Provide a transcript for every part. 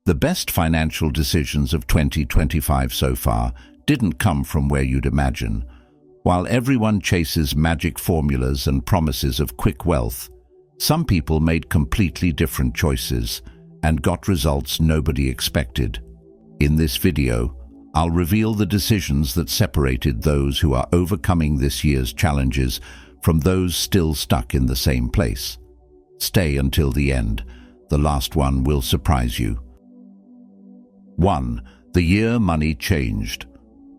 The best financial decisions of 2025 so far didn't come from where you'd imagine. While everyone chases magic formulas and promises of quick wealth, some people made completely different choices and got results nobody expected. In this video, I'll reveal the decisions that separated those who are overcoming this year's challenges from those still stuck in the same place. Stay until the end. The last one will surprise you. 1. The year money changed.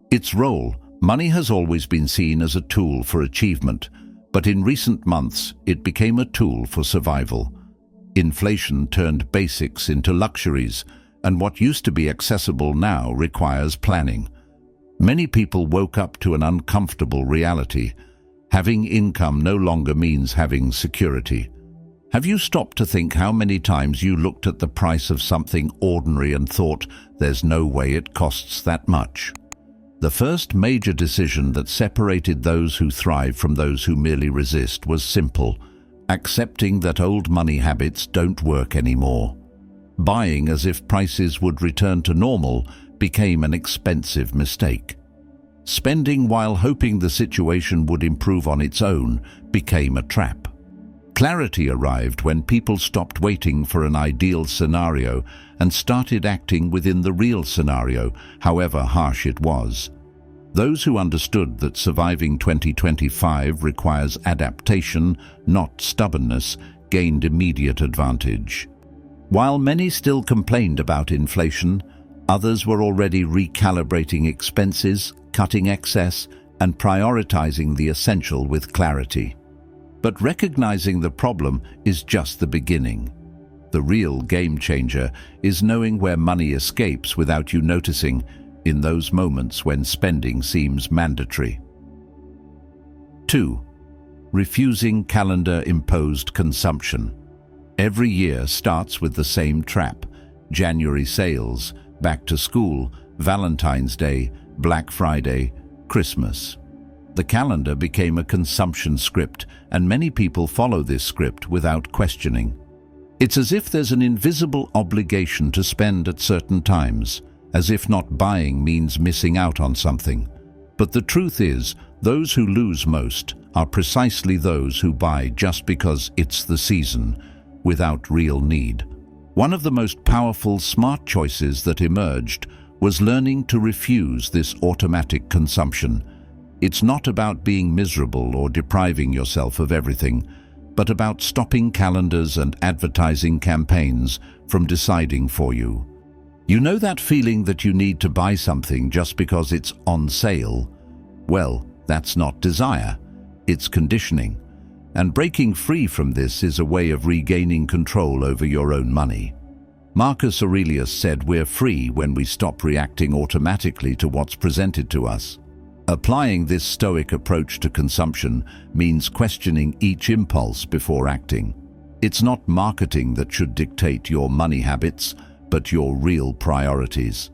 Its role: money has always been seen as a tool for achievement, but in recent months it became a tool for survival. Inflation turned basics into luxuries, and what used to be accessible now requires planning. Many people woke up to an uncomfortable reality. Having income no longer means having security. Have you stopped to think how many times you looked at the price of something ordinary and thought, there's no way it costs that much? The first major decision that separated those who thrive from those who merely resist was simple: accepting that old money habits don't work anymore. Buying as if prices would return to normal became an expensive mistake. Spending while hoping the situation would improve on its own became a trap. Clarity arrived when people stopped waiting for an ideal scenario and started acting within the real scenario, however harsh it was. Those who understood that surviving 2025 requires adaptation, not stubbornness, gained immediate advantage. While many still complained about inflation, others were already recalibrating expenses, cutting excess, and prioritizing the essential with clarity. But recognizing the problem is just the beginning. The real game changer is knowing where money escapes without you noticing, in those moments when spending seems mandatory. 2. Refusing calendar-imposed consumption. Every year starts with the same trap: January sales, back to school, Valentine's Day, Black Friday, Christmas. The calendar became a consumption script, and many people follow this script without questioning. It's as if there's an invisible obligation to spend at certain times, as if not buying means missing out on something. But the truth is, those who lose most are precisely those who buy just because it's the season, without real need. One of the most powerful, smart choices that emerged was learning to refuse this automatic consumption. It's not about being miserable or depriving yourself of everything, but about stopping calendars and advertising campaigns from deciding for you. You know that feeling that you need to buy something just because it's on sale? Well, that's not desire, it's conditioning. And breaking free from this is a way of regaining control over your own money. Marcus Aurelius said we're free when we stop reacting automatically to what's presented to us. Applying this Stoic approach to consumption means questioning each impulse before acting. It's not marketing that should dictate your money habits, but your real priorities.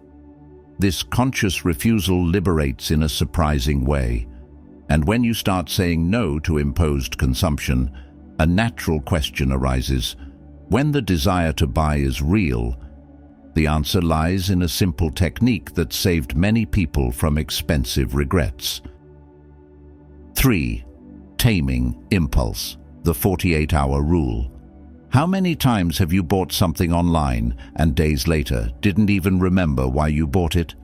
This conscious refusal liberates in a surprising way. And when you start saying no to imposed consumption, a natural question arises: when the desire to buy is real, the answer lies in a simple technique that saved many people from expensive regrets. 3. Taming Impulse, the 48-hour rule. How many times have you bought something online and days later didn't even remember why you bought it?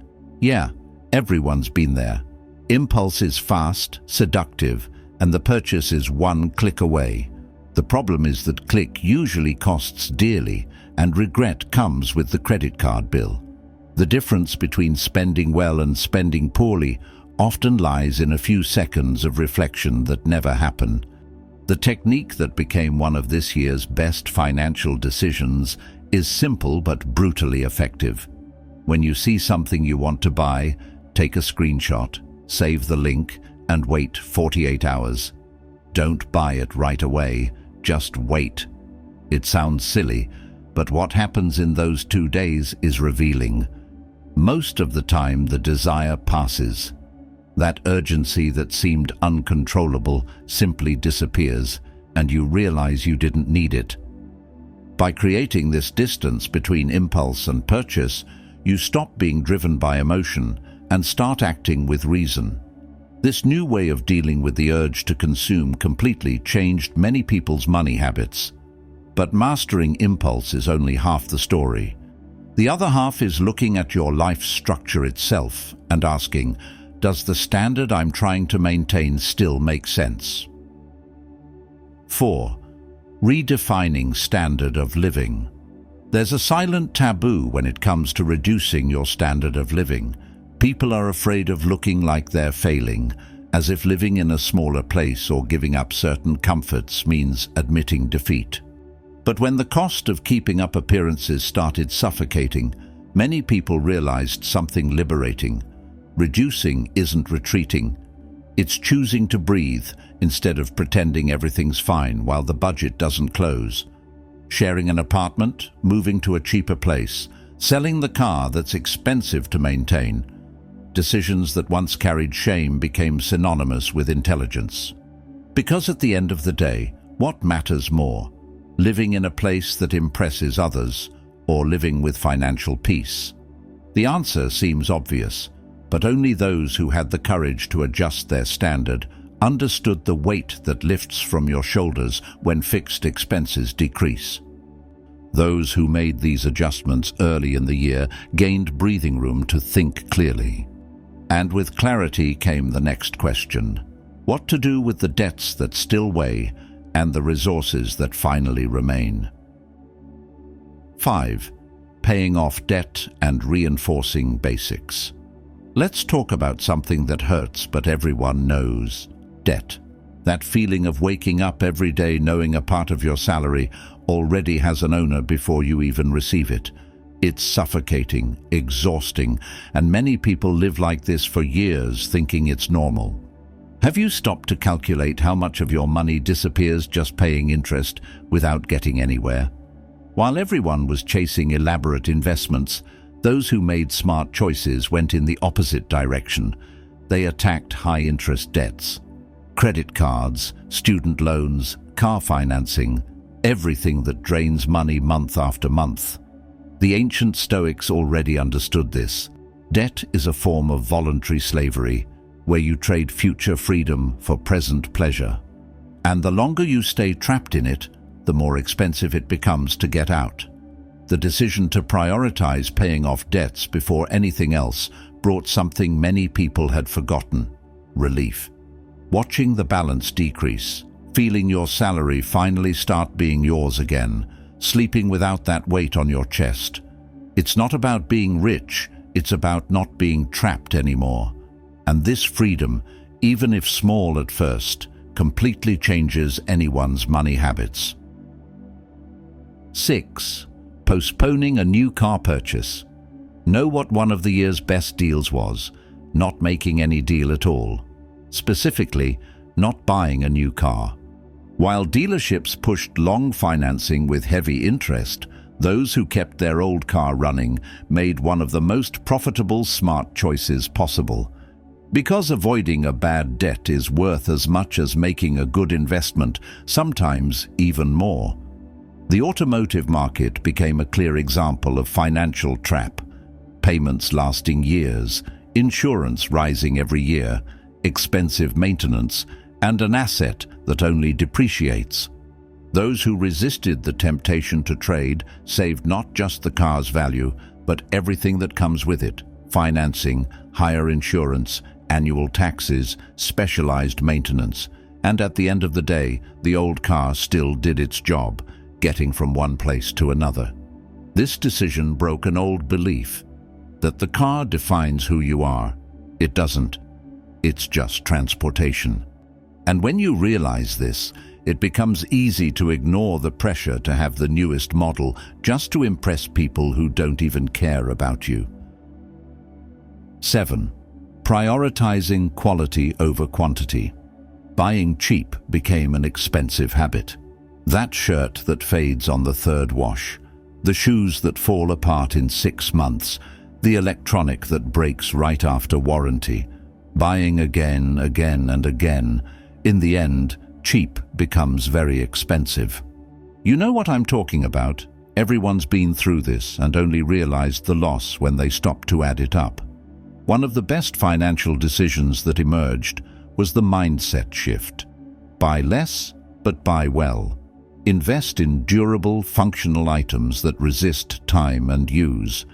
Yeah, everyone's been there. Impulse is fast, seductive, and the purchase is one click away. The problem is that click usually costs dearly, and regret comes with the credit card bill. The difference between spending well and spending poorly often lies in a few seconds of reflection that never happen. The technique that became one of this year's best financial decisions is simple but brutally effective. When you see something you want to buy, take a screenshot, save the link, and wait 48 hours. Don't buy it right away, just wait. It sounds silly, but what happens in those 2 days is revealing. Most of the time, the desire passes. That urgency that seemed uncontrollable simply disappears, and you realize you didn't need it. By creating this distance between impulse and purchase, you stop being driven by emotion and start acting with reason. This new way of dealing with the urge to consume completely changed many people's money habits. But mastering impulse is only half the story. The other half is looking at your life structure itself and asking, does the standard I'm trying to maintain still make sense? 4. Redefining standard of living. There's a silent taboo when it comes to reducing your standard of living. People are afraid of looking like they're failing, as if living in a smaller place or giving up certain comforts means admitting defeat. But when the cost of keeping up appearances started suffocating, many people realized something liberating. Reducing isn't retreating. It's choosing to breathe instead of pretending everything's fine while the budget doesn't close. Sharing an apartment, moving to a cheaper place, selling the car that's expensive to maintain. Decisions that once carried shame became synonymous with intelligence. Because at the end of the day, what matters more? Living in a place that impresses others, or living with financial peace? The answer seems obvious, but only those who had the courage to adjust their standard understood the weight that lifts from your shoulders when fixed expenses decrease. Those who made these adjustments early in the year gained breathing room to think clearly. And with clarity came the next question: what to do with the debts that still weigh and the resources that finally remain? 5. Paying off debt and reinforcing basics. Let's talk about something that hurts but everyone knows: debt. That feeling of waking up every day knowing a part of your salary already has an owner before you even receive it. It's suffocating, exhausting, and many people live like this for years thinking it's normal. Have you stopped to calculate how much of your money disappears just paying interest without getting anywhere? While everyone was chasing elaborate investments, those who made smart choices went in the opposite direction. They attacked high-interest debts. Credit cards, student loans, car financing, everything that drains money month after month. The ancient Stoics already understood this. Debt is a form of voluntary slavery, where you trade future freedom for present pleasure. And the longer you stay trapped in it, the more expensive it becomes to get out. The decision to prioritize paying off debts before anything else brought something many people had forgotten: relief. Watching the balance decrease, feeling your salary finally start being yours again, sleeping without that weight on your chest. It's not about being rich, it's about not being trapped anymore. And this freedom, even if small at first, completely changes anyone's money habits. 6. Postponing a new car purchase. Know what one of the year's best deals was: not making any deal at all. Specifically, not buying a new car. While dealerships pushed long financing with heavy interest, those who kept their old car running made one of the most profitable smart choices possible. Because avoiding a bad debt is worth as much as making a good investment, sometimes even more. The automotive market became a clear example of financial trap. Payments lasting years, insurance rising every year, expensive maintenance, and an asset that only depreciates. Those who resisted the temptation to trade saved not just the car's value, but everything that comes with it: financing, higher insurance, annual taxes, specialized maintenance. And at the end of the day, the old car still did its job, getting from one place to another. This decision broke an old belief that the car defines who you are. It doesn't. It's just transportation. And when you realize this, it becomes easy to ignore the pressure to have the newest model just to impress people who don't even care about you. 7. Prioritizing quality over quantity. Buying cheap became an expensive habit. That shirt that fades on the third wash, the shoes that fall apart in 6 months, the electronic that breaks right after warranty. Buying again, and again. In the end, cheap becomes very expensive. You know what I'm talking about? Everyone's been through this and only realized the loss when they stopped to add it up. One of the best financial decisions that emerged was the mindset shift. Buy less, but buy well. Invest in durable, functional items that resist time and use.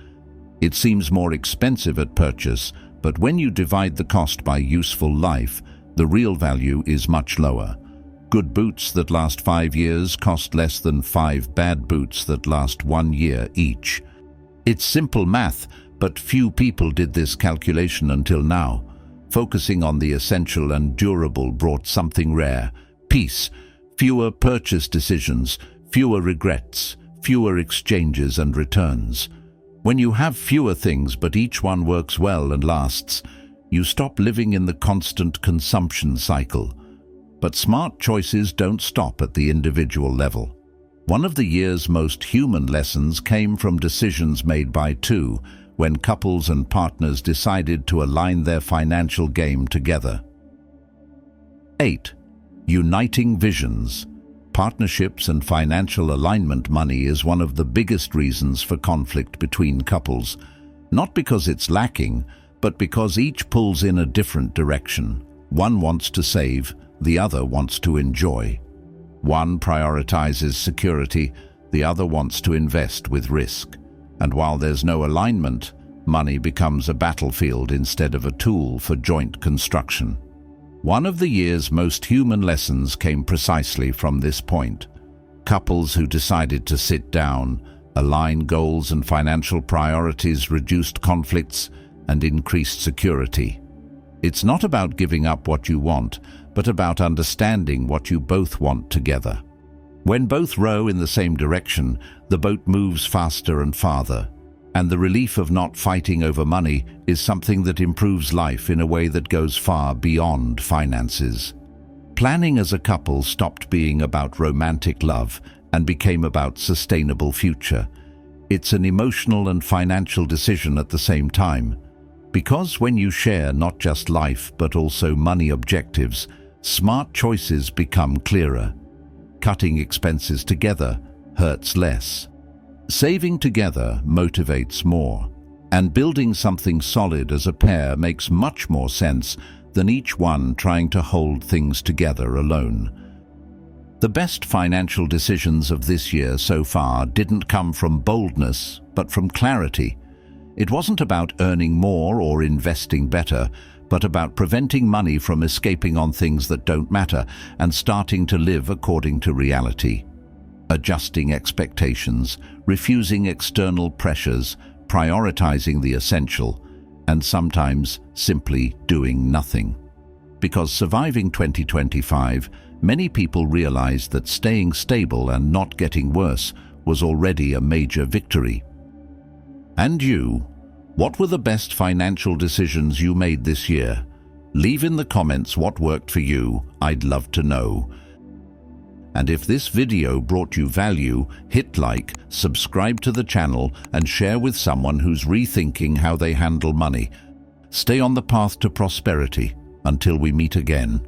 It seems more expensive at purchase, but when you divide the cost by useful life, the real value is much lower. Good boots that last 5 years cost less than 5 bad boots that last 1 year each. It's simple math, but few people did this calculation until now. Focusing on the essential and durable brought something rare: peace, fewer purchase decisions, fewer regrets, fewer exchanges and returns. When you have fewer things but each one works well and lasts, you stop living in the constant consumption cycle. But smart choices don't stop at the individual level. One of the year's most human lessons came from decisions made by two, when couples and partners decided to align their financial game together. 8. Uniting visions. Partnerships and financial alignment. Money is one of the biggest reasons for conflict between couples, not because it's lacking, but because each pulls in a different direction. One wants to save, the other wants to enjoy. One prioritizes security, the other wants to invest with risk. And while there's no alignment, money becomes a battlefield instead of a tool for joint construction. One of the year's most human lessons came precisely from this point. Couples who decided to sit down, align goals and financial priorities, reduced conflicts, and increased security. It's not about giving up what you want, but about understanding what you both want together. When both row in the same direction, the boat moves faster and farther, and the relief of not fighting over money is something that improves life in a way that goes far beyond finances. Planning as a couple stopped being about romantic love and became about sustainable future. It's an emotional and financial decision at the same time. Because when you share not just life but also money objectives, smart choices become clearer. Cutting expenses together hurts less. Saving together motivates more. And building something solid as a pair makes much more sense than each one trying to hold things together alone. The best financial decisions of this year so far didn't come from boldness, but from clarity. It wasn't about earning more or investing better, but about preventing money from escaping on things that don't matter and starting to live according to reality. Adjusting expectations, refusing external pressures, prioritizing the essential, and sometimes simply doing nothing. Because surviving 2025, many people realized that staying stable and not getting worse was already a major victory. And you? What were the best financial decisions you made this year? Leave in the comments what worked for you. I'd love to know. And if this video brought you value, hit like, subscribe to the channel, and share with someone who's rethinking how they handle money. Stay on the path to prosperity. Until we meet again.